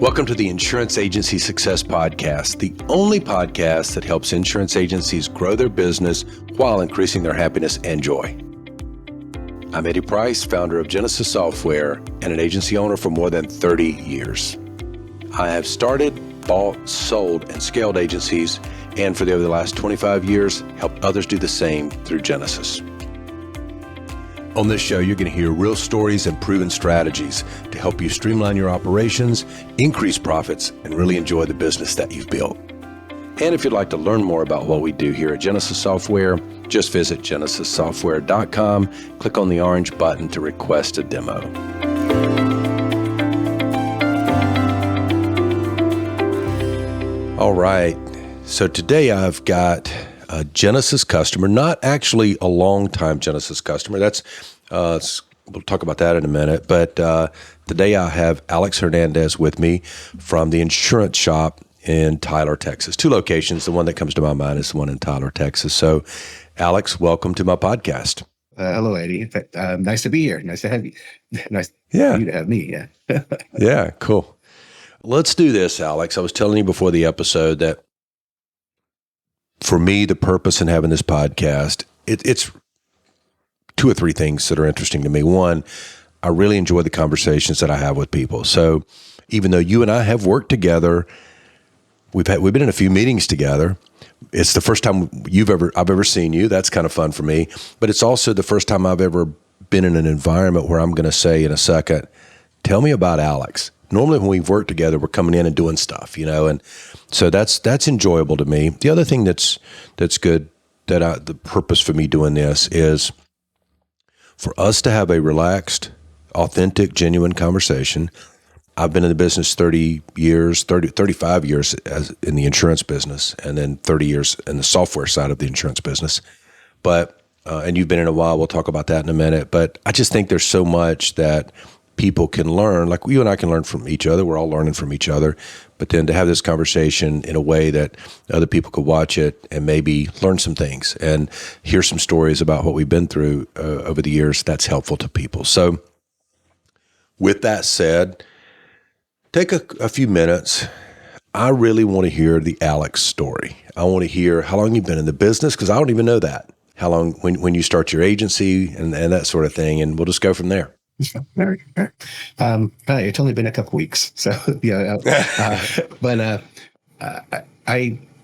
Welcome to the Insurance Agency Success Podcast, the only podcast that helps insurance agencies grow their business while increasing their happiness and joy. I'm Eddie Price, founder of Genesis Software and an agency owner for more than 30 years. I have started, bought, sold, and scaled agencies, and for over the last 25 years, helped others do the same through Genesis. On this show, you're going to hear real stories and proven strategies to help you streamline your operations, increase profits, and really enjoy the business that you've built. And if you'd like to learn more about what we do here at Genesis Software, just visit genesissoftware.com, click on the orange button to request a demo. All right, so today I've got a Genesis customer, not actually a long-time Genesis customer. We'll talk about that in a minute. But today I have Alex Hernandez with me from the insurance shop in Tyler, Texas. Two locations. The one that comes to my mind is the one in Tyler, Texas. So, Alex, welcome to my podcast. Hello, Eddie. Nice to be here. Nice to have you. Nice for you to have me. Yeah. Yeah, cool. Let's do this, Alex. I was telling you before the episode that for me, the purpose in having this podcast, it's two or three things that are interesting to me. One, I really enjoy the conversations that I have with people. So even though you and I have worked together, we've been in a few meetings together. It's the first time I've ever seen you. That's kind of fun for me. But it's also the first time I've ever been in an environment where I'm going to say in a second, tell me about Alex. Normally when we've worked together, we're coming in and doing stuff, and so that's enjoyable to me. The other thing that's good, the purpose for me doing this is for us to have a relaxed, authentic, genuine conversation. I've been in the business 35 years in the insurance business, and then 30 years in the software side of the insurance business. But, and you've been in a while, we'll talk about that in a minute. But I just think there's so much that people can learn, like you and I can learn from each other. We're all learning from each other. But then to have this conversation in a way that other people could watch it and maybe learn some things and hear some stories about what we've been through over the years, that's helpful to people. So with that said, take a few minutes. I really want to hear the Alex story. I want to hear how long you've been in the business, because I don't even know that. How long, when you start your agency and that sort of thing, and we'll just go from there. Very. It's only been a couple weeks, so but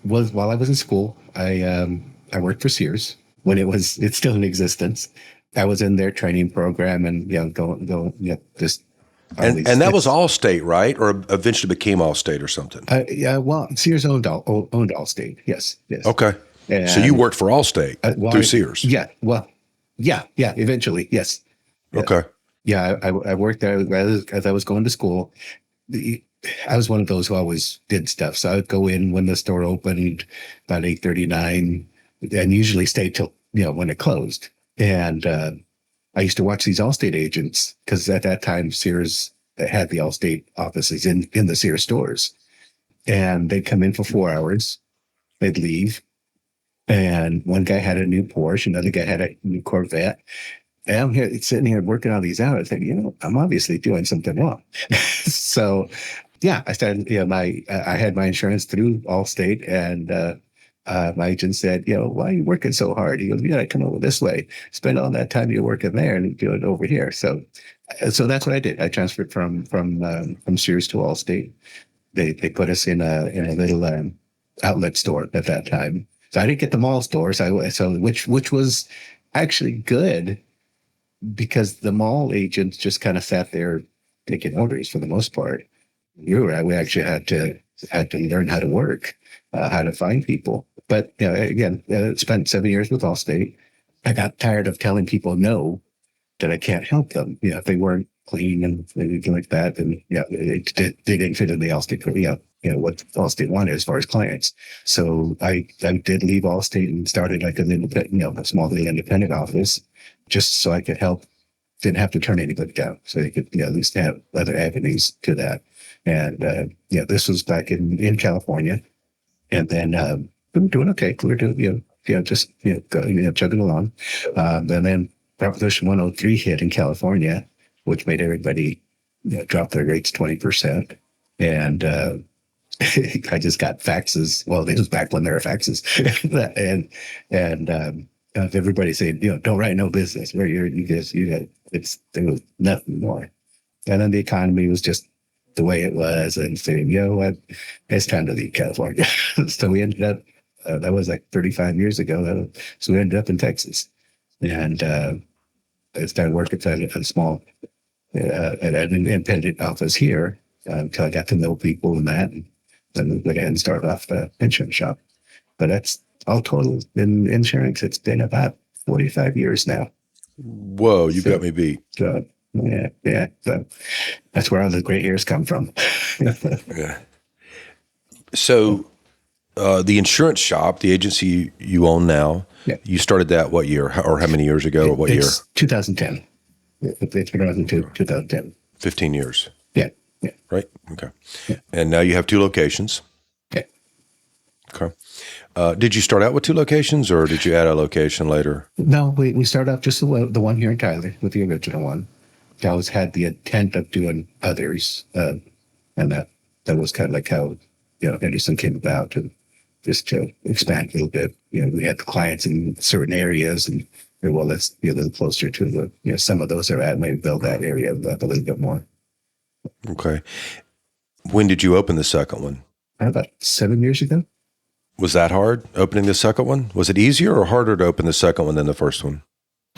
while I was in school, I worked for Sears when it's still in existence. I was in their training program, and going just. And that was Allstate, right? Or eventually became Allstate or something? Well, Sears owned Allstate. Yes. Okay. And, so you worked for Allstate through Sears? Yeah. Well, yeah. Eventually, yes. Okay. Yeah, I worked there as I was going to school. I was one of those who always did stuff. So I would go in when the store opened about 8:39, and usually stay till when it closed. And I used to watch these Allstate agents, because at that time Sears had the Allstate offices in the Sears stores, and they'd come in for 4 hours, they'd leave, and one guy had a new Porsche, another guy had a new Corvette. And I'm here sitting here working all these hours, thinking, I'm obviously doing something wrong. So, yeah, I started. I had my insurance through Allstate, and my agent said, why are you working so hard? He goes, I come over this way, spend all that time you're working there, and do it over here. So that's what I did. I transferred from Sears to Allstate. They put us in a little outlet store at that time. So I didn't get the mall stores. Which was actually good, because the mall agents just kind of sat there taking orders for the most part. We actually had to learn how to work, how to find people. But again, spent 7 years with Allstate. I got tired of telling people no, that I can't help them. If they weren't clean and anything like that, then they didn't fit in the Allstate. What Allstate wanted as far as clients. So I did leave Allstate and started like an independent, a small little independent office, just so I could help. Didn't have to turn anybody down, so they could at least have other avenues to that. And this was back in California, and then we were doing okay. We were doing just chugging along. And then Proposition 103 hit in California, which made everybody drop their rates 20%. And I just got faxes. Well, it was back when there were faxes, and everybody saying, don't write no business. Where there was nothing more. And then the economy was just the way it was, and saying, what, it's time to leave California. So we ended up. That was like 35 years ago. So we ended up in Texas, and I started working at a small, at an independent office here until I got to know people and that. And then we went ahead and started off the insurance shop. But that's all total in insurance. It's been about 45 years now. Whoa, you got me beat. So, yeah. So that's where all the gray hairs come from. Yeah. So the insurance shop, the agency you own now, you started that what year or how many years ago or what year? 2010. It's been around since 2010. 15 years. Yeah. Right? Okay. Yeah. And now you have 2 locations. Yeah. Okay. Did you start out with 2 locations or did you add a location later? No, we started off just the one here in Tyler with the original one. I always had the intent of doing others. And that was kind of like how, Henderson came about, to just to expand a little bit. We had the clients in certain areas, and well, let's be a little closer to the, some of those are at, maybe build that area up a little bit more. Okay. When did you open the second one? About 7 years ago. Was that hard, opening the second one? Was it easier or harder to open the second one than the first one?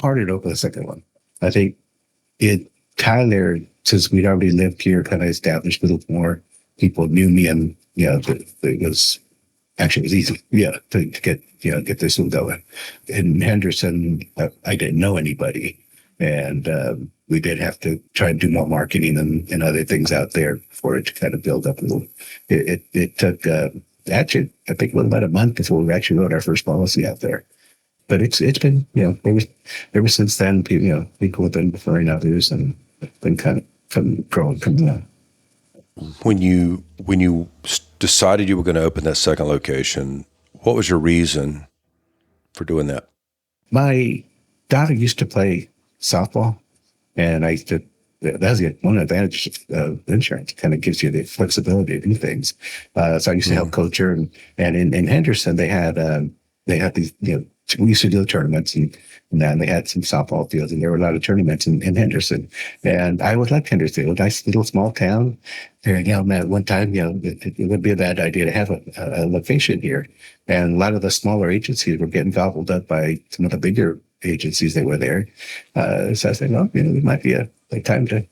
Harder to open the second one. I think Tyler, since we'd already lived here, kind of established a little more. People knew me, and it was easy, to get this one going. In Henderson, I didn't know anybody, and we did have to try and do more marketing and other things out there for it to kind of build up a little. It took actually, I think it was about a month before we actually wrote our first policy out there. But it's been, ever since then, people have been referring others and been kind of growing from that. When you decided you were going to open that second location, what was your reason for doing that? My daughter used to play softball, and that's one advantage of insurance. It kind of gives you the flexibility to do things. So I used to help coach her, and in Henderson they had these, we used to do the tournaments, and then they had some softball fields, and there were a lot of tournaments in Henderson. And I would like Henderson, a nice little small town. And, at one time, it would be a bad idea to have a location here. And a lot of the smaller agencies were getting gobbled up by some of the bigger agencies that were there. So I said, well, it might be a time to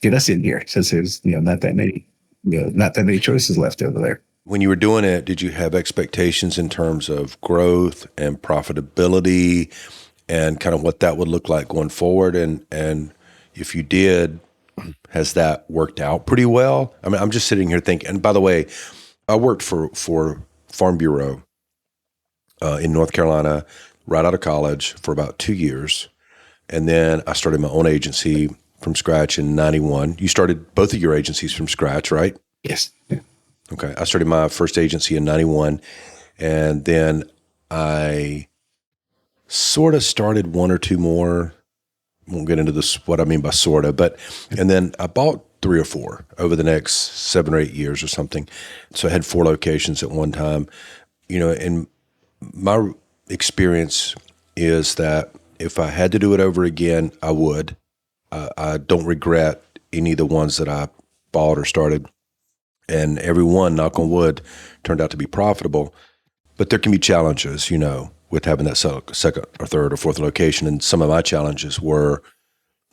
get us in here, since there's, not that many choices left over there. When you were doing it, did you have expectations in terms of growth and profitability and kind of what that would look like going forward? And if you did, has that worked out pretty well? I mean, I'm just sitting here thinking, and by the way, I worked for Farm Bureau in North Carolina right out of college for about 2 years. And then I started my own agency from scratch in 91. You started both of your agencies from scratch, right? Yes. Yeah. Okay. I started my first agency in 91, and then I sort of started one or two more. Won't get into this, what I mean by sort of, and then I bought 3 or 4 over the next 7 or 8 years or something. So I had 4 locations at one time, and my experience is that if I had to do it over again, I would. I don't regret any of the ones that I bought or started. And every one, knock on wood, turned out to be profitable. But there can be challenges, with having that second or third or fourth location. And some of my challenges were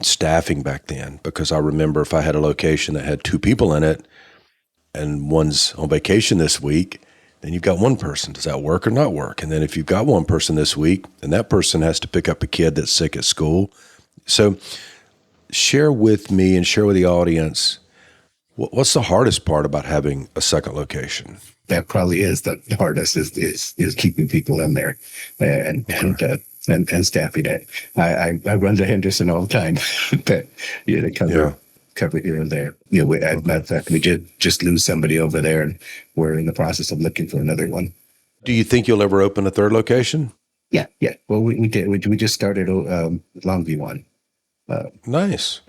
staffing back then, because I remember if I had a location that had 2 people in it and one's on vacation this week, then you've got one person. Does that work or not work? And then if you've got one person this week, then that person has to pick up a kid that's sick at school. So share with me and share with the audience, what's the hardest part about having a second location? That probably is the hardest, is keeping people in there and staffing it. I run to Henderson all the time, but they cover here and there. As a matter of fact, we did just lose somebody over there, and we're in the process of looking for another one. Do you think you'll ever open a third location? Yeah. Well, we did. We just started Longview one. Nice.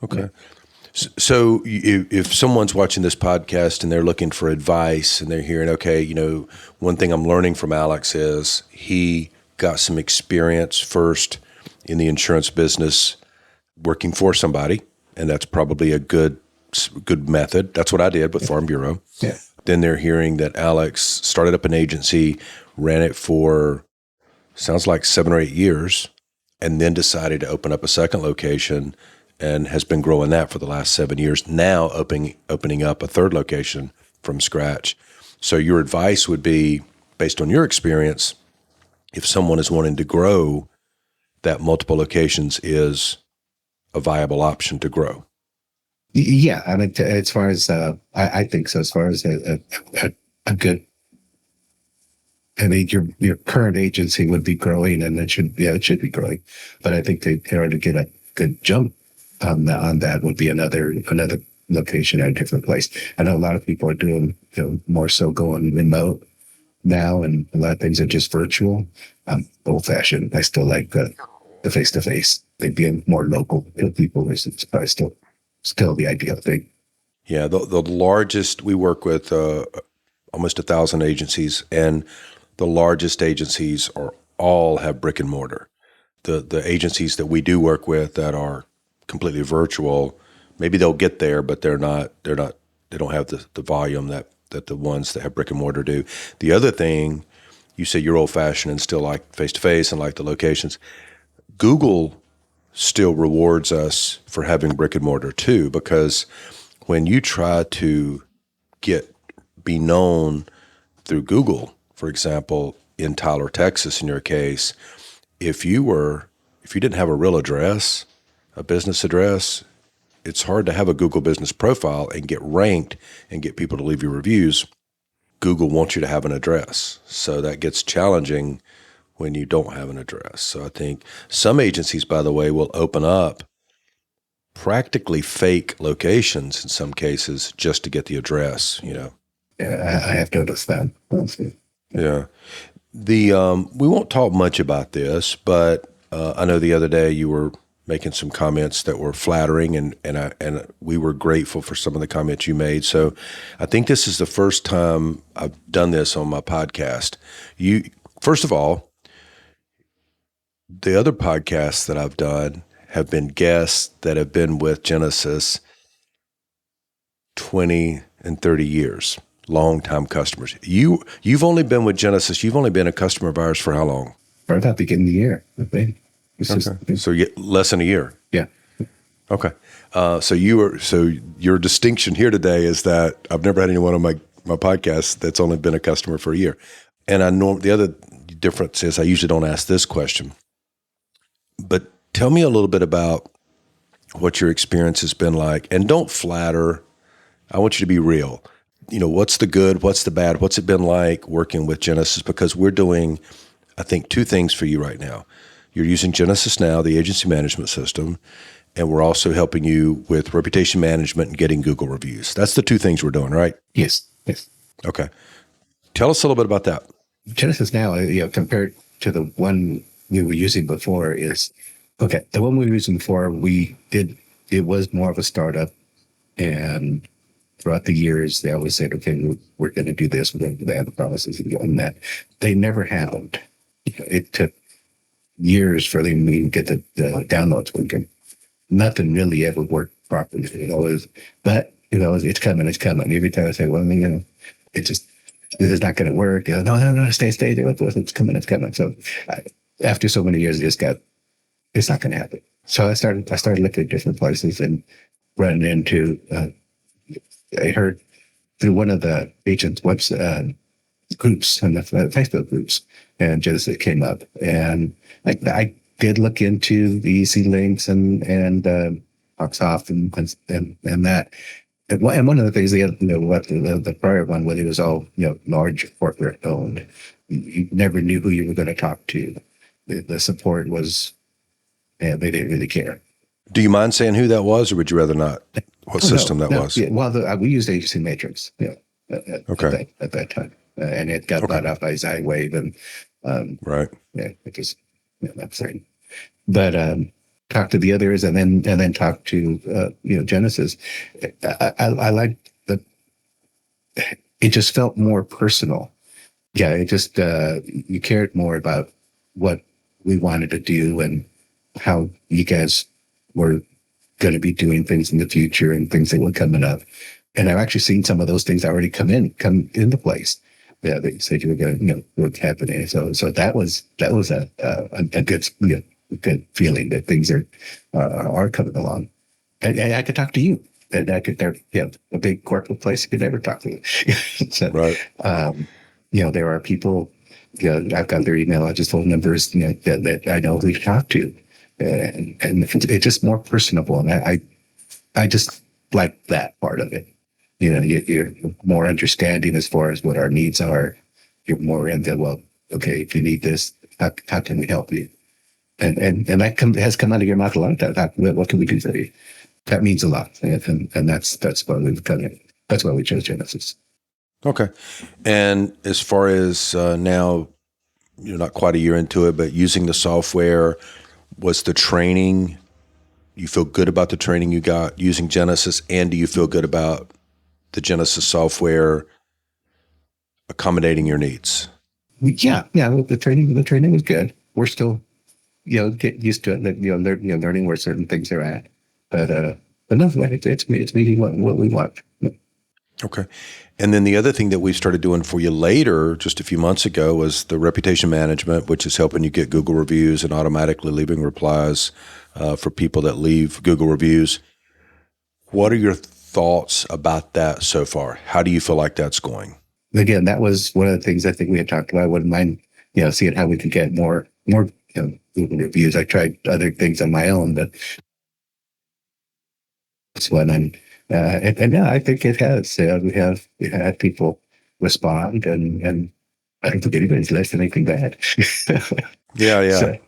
Okay. So if someone's watching this podcast and they're looking for advice and they're hearing, okay, one thing I'm learning from Alex is he got some experience first in the insurance business working for somebody, and that's probably a good method. That's what I did with Farm Bureau. Yeah. Then they're hearing that Alex started up an agency, ran it for sounds like 7 or 8 years, and then decided to open up a second location and has been growing that for the last 7 years, now opening up a third location from scratch. So your advice would be, based on your experience, if someone is wanting to grow, that multiple locations is a viable option to grow. Yeah, I mean, as far as I think so. As far as a good, I mean, your current agency would be growing, and it should be growing. But I think in order to get a good jump on that would be another location at a different place. I know a lot of people are doing more so going remote now, and a lot of things are just virtual. I'm old fashioned. I still like the face to face. Like being more local to people is probably still the ideal thing. Yeah, the largest, we work with almost 1,000 agencies, and the largest agencies all have brick and mortar. The agencies that we do work with that are completely virtual, maybe they'll get there, but they don't have the volume that the ones that have brick and mortar do. The other thing, you say you're old fashioned and still like face to face and like the locations. Google still rewards us for having brick and mortar too, because when you try to be known through Google, for example, in Tyler, Texas, in your case, if you didn't have a real address, a business address, it's hard to have a Google business profile and get ranked and get people to leave you reviews. Google wants you to have an address. So that gets challenging when you don't have an address. So I think some agencies, by the way, will open up practically fake locations in some cases just to get the address, Yeah, I have noticed that. Yeah. We won't talk much about this, but I know the other day you were making some comments that were flattering, and we were grateful for some of the comments you made. So I think this is the first time I've done this on my podcast. First of all, the other podcasts that I've done have been guests that have been with Genesis 20 and 30 years, long-time customers. You've only been with Genesis, you've only been a customer of ours for how long? For about the beginning of the year, I think. So less than a year. Yeah. Okay. So your distinction here today is that I've never had anyone on my podcast that's only been a customer for a year. And the other difference is I usually don't ask this question, but tell me a little bit about what your experience has been like, and don't flatter. I want you to be real. What's the good? What's the bad? What's it been like working with Genesis? Because we're doing, I think, two things for you right now. You're using Genesis Now, the agency management system, and we're also helping you with reputation management and getting Google reviews. That's the two things we're doing, right? Yes. Okay. Tell us a little bit about that. Genesis Now, compared to the one we were using before is, okay, the one we were using before, it was more of a startup, and throughout the years, they always said, okay, we're going to do this, we're going to do that, the promises and doing that. They never happened. It took years for them to get the downloads working. Nothing really ever worked properly. But it's coming. Every time I say, well, this is not going to work. No, stay. It's coming. So after so many years, it's not going to happen. So I started looking at different places and running into, I heard through one of the agents' website groups and the Facebook groups, and Genesis came up, and I did look into the Easy Links and Oxoff and that. And one of the things, the prior one, when it was all large corporate owned, you never knew who you were going to talk to. The support was, they didn't really care. Do you mind saying who that was, or would you rather not? What system that was? Yeah, well, we used Agency Matrix. At that time, and it got bought out by Zywave, and right. Yeah, because that's right. But talk to the others, and then talk to Genesis. I like the. It just felt more personal. Yeah, it just you cared more about what we wanted to do and how you guys were going to be doing things in the future and things that were coming up. And I've actually seen some of those things already come into place. Yeah, that you said you were going to, work happening. So that was a good, good feeling that things are coming along. And I could talk to you. And I could, a big corporate place you could never talk to. So, Right. There are people, I've got their email, just phone numbers, that I know who to talk to. And it's just more personable. And I just like that part of it. You're more understanding as far as what our needs are. You're more into, well, okay, if you need this, how can we help you? And that has come out of your mouth a lot of times. What can we do for you? That means a lot. And that's why we've done it. That's why we chose Genesis. Okay. And as far as now, you're not quite a year into it, but using the software, was the training, you feel good about the training you got using Genesis, and do you feel good about the Genesis software accommodating your needs? Yeah. The training is good. We're still, getting used to it. Learning where certain things are at. But no, it's meeting what we want. Okay. And then the other thing that we started doing for you later, just a few months ago, was the reputation management, which is helping you get Google reviews and automatically leaving replies for people that leave Google reviews. What are your thoughts about that so far? How do you feel like that's going? Again, that was one of the things I think we had talked about. I wouldn't mind, seeing how we could get more Google reviews. I tried other things on my own, but it's one and yeah, I think it has. We had people respond, and I don't think anybody's left anything bad. Yeah. So,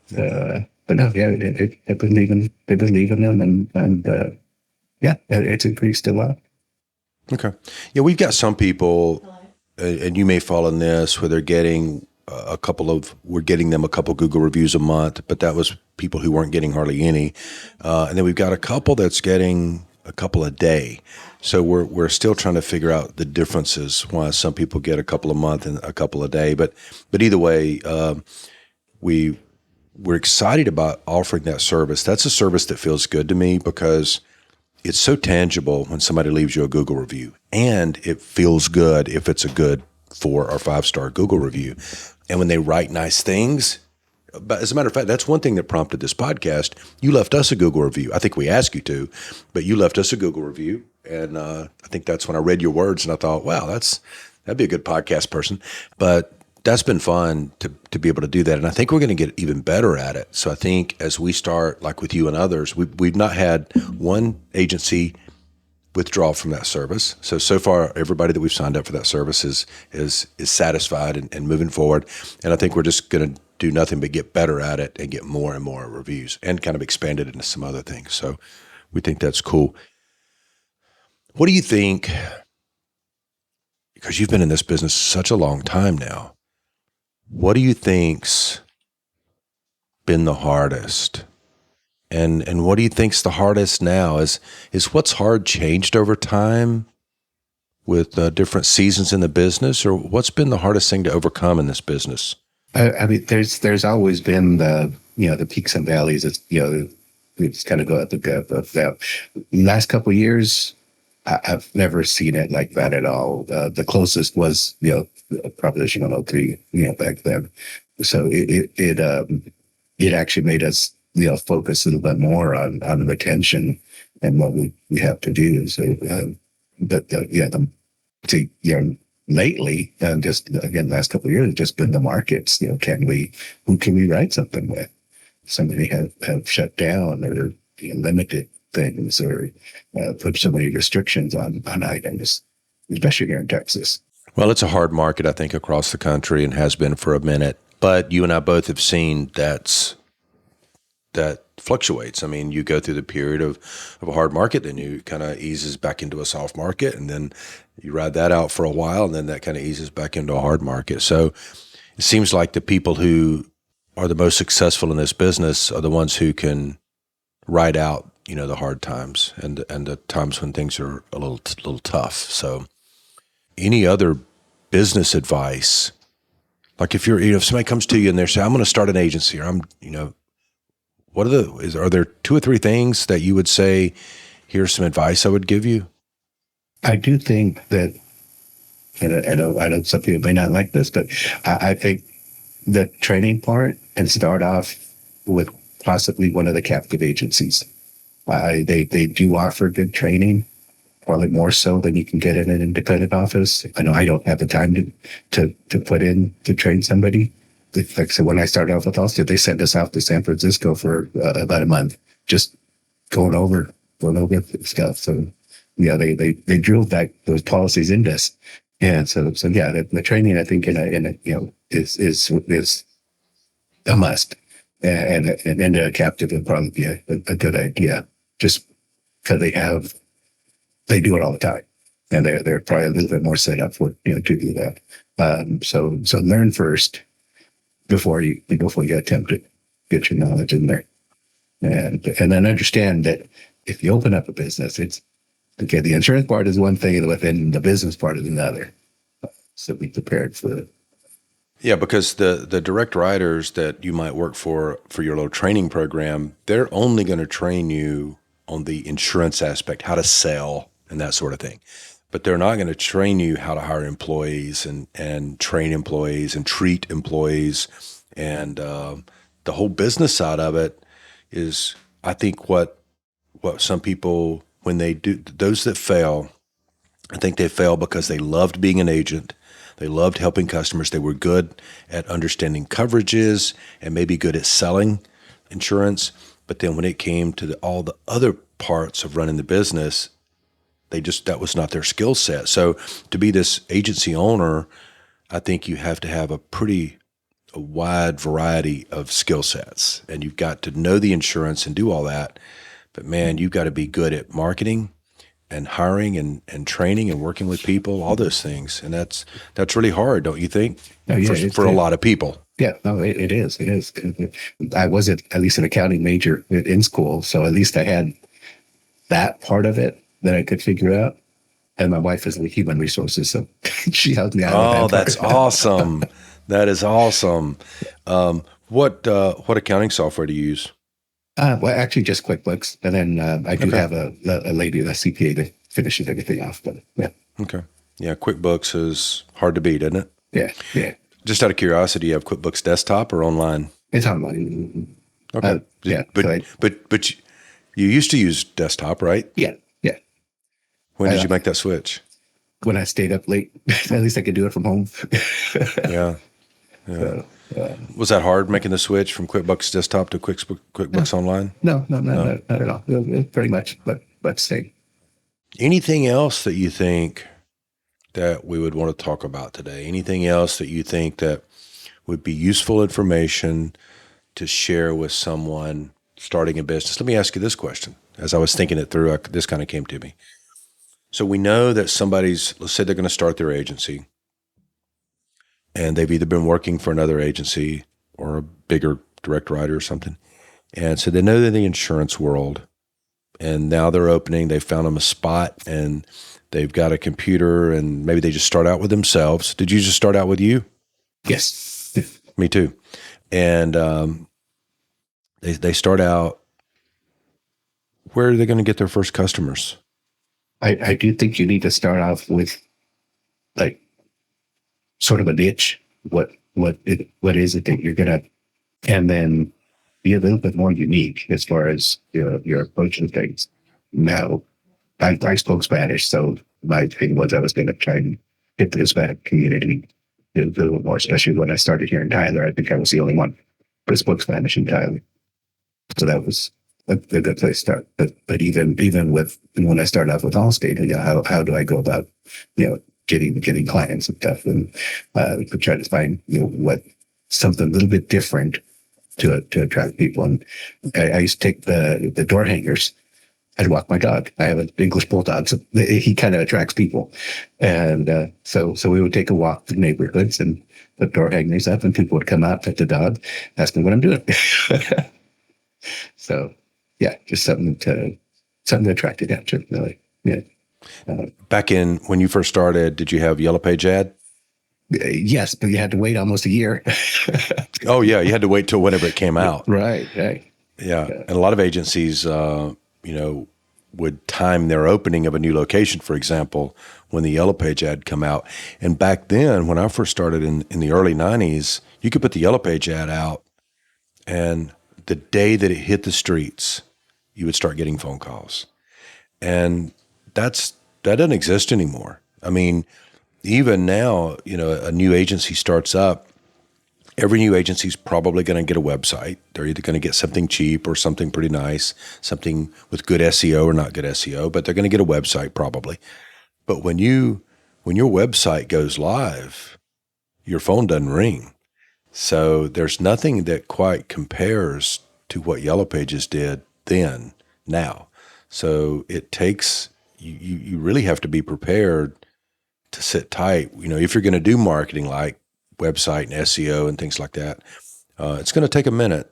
but no, yeah, they've been leaving them, and yeah, it's increased a lot. Okay. Yeah, we've got some people, and you may fall in this, where they're getting we're getting them a couple Google reviews a month, but that was people who weren't getting hardly any. And then we've got a couple that's getting a couple a day. So we're still trying to figure out the differences, why some people get a couple a month and a couple a day. But either way, we're excited about offering that service. That's a service that feels good to me because it's so tangible when somebody leaves you a Google review, and it feels good if it's a good 4 or 5-star Google review. And when they write nice things, but as a matter of fact, that's one thing that prompted this podcast. You left us a Google review. I think we asked you to, but you left us a Google review. And I think that's when I read your words and I thought, wow, that'd be a good podcast person. But that's been fun to be able to do that. And I think we're going to get even better at it. So I think as we start, like with you and others, we've not had one agency withdraw from that service. So far, everybody that we've signed up for that service is satisfied and moving forward. And I think we're just going to do nothing but get better at it and get more and more reviews and kind of expand it into some other things. So we think that's cool. What do you think, because you've been in this business such a long time now, what do you think's been the hardest? And what do you think's the hardest now? Is what's hard changed over time with different seasons in the business, or what's been the hardest thing to overcome in this business? I mean, there's always been the peaks and valleys. It's we just kind of go up the gap of that. Last couple of years, I've never seen it like that at all. The closest was Proposition 103 back then. So it actually made us focus a little bit more on retention and what we have to do. So lately, just again, last couple of years, it's just been the markets. Who can we write something with? Somebody have shut down or limited things or put so many restrictions on items, especially here in Texas. Well, it's a hard market, I think, across the country and has been for a minute. But you and I both have seen that fluctuates. I mean, you go through the period of a hard market, then you kind of eases back into a soft market, and then you ride that out for a while, and then that kind of eases back into a hard market. So it seems like the people who are the most successful in this business are the ones who can ride out, the hard times and the times when things are a little tough. So, any other business advice? Like if if somebody comes to you and they're saying, "I'm going to start an agency," or what are there two or three things that you would say? Here's some advice I would give you. I do think that, and I know some people may not like this, but I think the training part and start off with possibly one of the captive agencies. They do offer good training, probably more so than you can get in an independent office. I know I don't have the time to put in to train somebody. Like I said, when I started off with Allstate, they sent us out to San Francisco for about a month, just going over stuff. So yeah, they drilled back those policies into us. And so yeah, the training, I think is a must, and a captive would probably be a good idea, just because they do it all the time, and they're probably a little bit more set up for to do that. So learn first before you attempt to get your knowledge in there, and then understand that if you open up a business, it's okay. The insurance part is one thing, and within the business part is another. So be prepared for it. Yeah, because the direct writers that you might work for your little training program, they're only going to train you on the insurance aspect, how to sell and that sort of thing. But they're not going to train you how to hire employees and train employees and treat employees. And the whole business side of it is, I think, what some people, when they do, those that fail, I think they fail because they loved being an agent. They loved helping customers. They were good at understanding coverages and maybe good at selling insurance. But then when it came to all the other parts of running the business, that was not their skill set. So to be this agency owner, I think you have to have a wide variety of skill sets, and you've got to know the insurance and do all that. But man, you've got to be good at marketing and hiring and training and working with people, all those things. And that's really hard, don't you think? Oh, yeah, For a lot of people. Yeah, no, it is. It is. I was at least an accounting major in school, so at least I had that part of it that I could figure out. And my wife is in human resources, so she helped me out. Oh, with that that's awesome. That is awesome. What accounting software do you use? Well, actually, just QuickBooks, and then I do have a lady, a CPA, that finishes everything off. But yeah, okay, yeah, QuickBooks is hard to beat, isn't it? Yeah. Just out of curiosity, you have QuickBooks desktop or online? It's online. Okay, yeah, but you used to use desktop, right? Yeah. When did you make that switch? When I stayed up late, at least I could do it from home. Yeah. So, was that hard making the switch from QuickBooks desktop to QuickBooks Online? No, not at all. It's pretty much, but same. Anything else that you think that we would want to talk about today? Anything else that you think that would be useful information to share with someone starting a business? Let me ask you this question. As I was thinking it through, this kind of came to me. So we know that let's say they're going to start their agency, and they've either been working for another agency or a bigger direct writer or something. And so they know they're in the insurance world, and now they're opening, they found them a spot, and they've got a computer, and maybe they just start out with themselves. Did you just start out with you? Yes. Me too. And they start out, where are they going to get their first customers? I do think you need to start off with like sort of a niche. What is it that you're gonna, and then be a little bit more unique as far as your approach to things. Now, I spoke Spanish, so my thing was I was going to try and hit the Hispanic community a little more, especially when I started here in Tyler. I think I was the only one who spoke Spanish in Tyler, so that was a good place to start. But even with when I started off with Allstate, how do I go about getting clients and stuff, and try to find what something a little bit different to attract people. And I used to take the door hangers. I'd walk my dog. I have an English bulldog, so he kind of attracts people. And so we would take a walk through neighborhoods and put door hangers up, and people would come out, pet the dog, ask me what I'm doing. So yeah, just something to attract attention, really. Yeah. Back in when you first started, did you have Yellow Page ad? Yes, but you had to wait almost a year. Oh yeah, you had to wait till whenever it came out. Right. Yeah, and a lot of agencies, would time their opening of a new location, for example, when the Yellow Page ad come out. And back then, when I first started in the early '90s, you could put the Yellow Page ad out, and the day that it hit the streets, you would start getting phone calls, and that doesn't exist anymore. I mean, even now, a new agency starts up. Every new agency is probably going to get a website. They're either going to get something cheap or something pretty nice, something with good SEO or not good SEO, but they're going to get a website probably. But when your website goes live, your phone doesn't ring. So there's nothing that quite compares to what Yellow Pages did then, now. So it takes, you really have to be prepared to sit tight. If you're going to do marketing like website and SEO and things like that, it's going to take a minute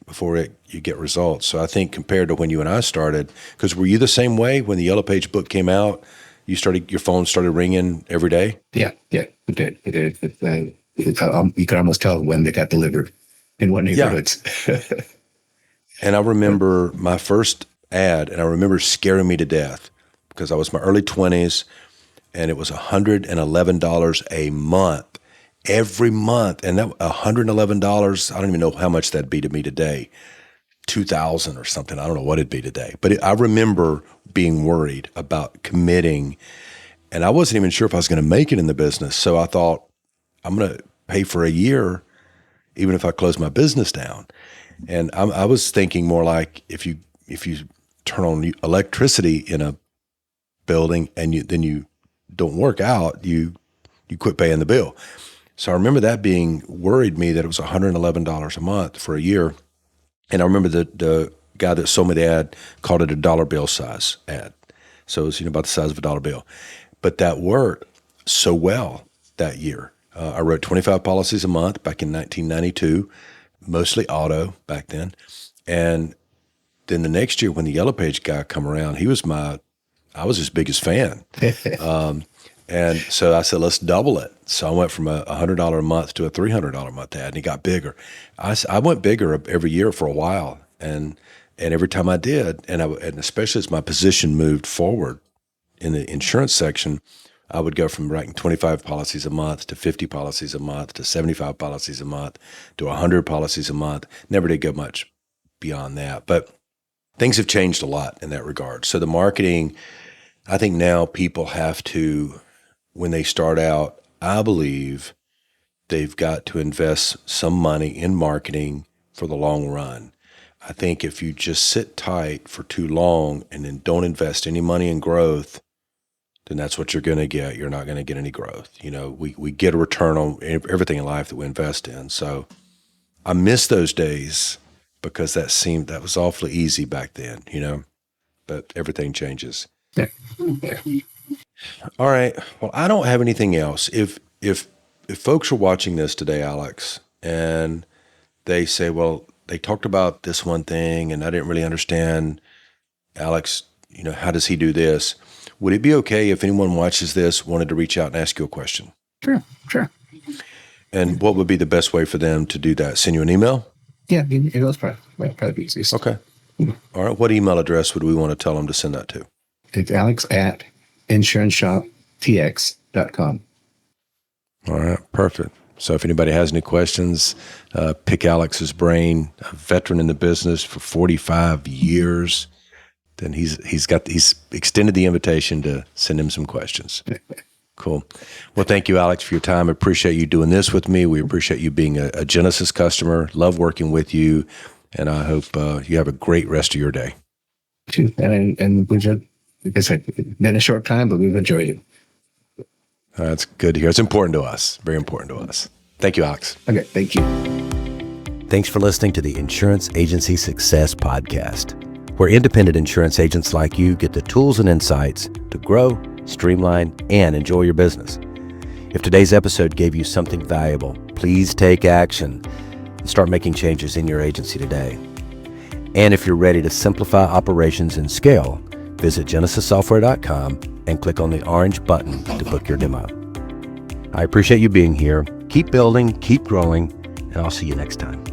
before you get results. So I think compared to when you and I started, because were you the same way when the Yellow Page book came out? Your phone started ringing every day? Yeah, it did. You could almost tell when they got delivered in what neighborhoods. Yeah. And I remember my first ad, and I remember scaring me to death because I was in my early 20s, and it was $111 a month. Every month, and that $111, I don't even know how much that'd be to me today, $2,000 or something. I don't know what it'd be today, but I remember being worried about committing, and I wasn't even sure if I was going to make it in the business. So I thought, I'm going to pay for a year, even if I close my business down. And I was thinking more like if you turn on electricity in a building and then you don't work out, you quit paying the bill. So I remember that worried me that it was $111 a month for a year. And I remember the guy that sold me the ad called it a dollar bill size ad. So it was about the size of a dollar bill. But that worked so well that year. I wrote 25 policies a month back in 1992, mostly auto back then. And then the next year when the Yellow Page guy come around, I was his biggest fan. And so I said, let's double it. So I went from a $100 a month to a $300 a month ad, and it got bigger. I went bigger every year for a while, and every time I did, and especially as my position moved forward in the insurance section, I would go from writing 25 policies a month to 50 policies a month to 75 policies a month to 100 policies a month. Never did go much beyond that, but things have changed a lot in that regard. So the marketing, I think now people have to, when they start out, I believe they've got to invest some money in marketing for the long run. I think if you just sit tight for too long and then don't invest any money in growth, then that's what you're going to get. You're not going to get any growth. We get a return on everything in life that we invest in. So I miss those days because that was awfully easy back then, but everything changes. Yeah. All right. Well, I don't have anything else. If folks are watching this today, Alex, and they say, well, they talked about this one thing and I didn't really understand, Alex, how does he do this? Would it be okay if anyone watches this wanted to reach out and ask you a question? Sure. And what would be the best way for them to do that? Send you an email? Yeah, email's probably the easiest. Okay. All right. What email address would we want to tell them to send that to? It's alex@insuranceshoptx.com. All right. Perfect. So if anybody has any questions, pick Alex's brain, a veteran in the business for 45 years. Then he's extended the invitation to send him some questions. Cool. Well, thank you, Alex, for your time. I appreciate you doing this with me. We appreciate you being a Genesis customer. Love working with you, and I hope you have a great rest of your day. And we've just, like I said, been a short time, but we've enjoyed it. That's good to hear. It's important to us. Very important to us. Thank you, Alex. Okay, thank you. Thanks for listening to the Insurance Agency Success Podcast, where independent insurance agents like you get the tools and insights to grow, streamline, and enjoy your business. If today's episode gave you something valuable, please take action and start making changes in your agency today. And if you're ready to simplify operations and scale, visit genesissoftware.com and click on the orange button to book your demo. I appreciate you being here. Keep building, keep growing, and I'll see you next time.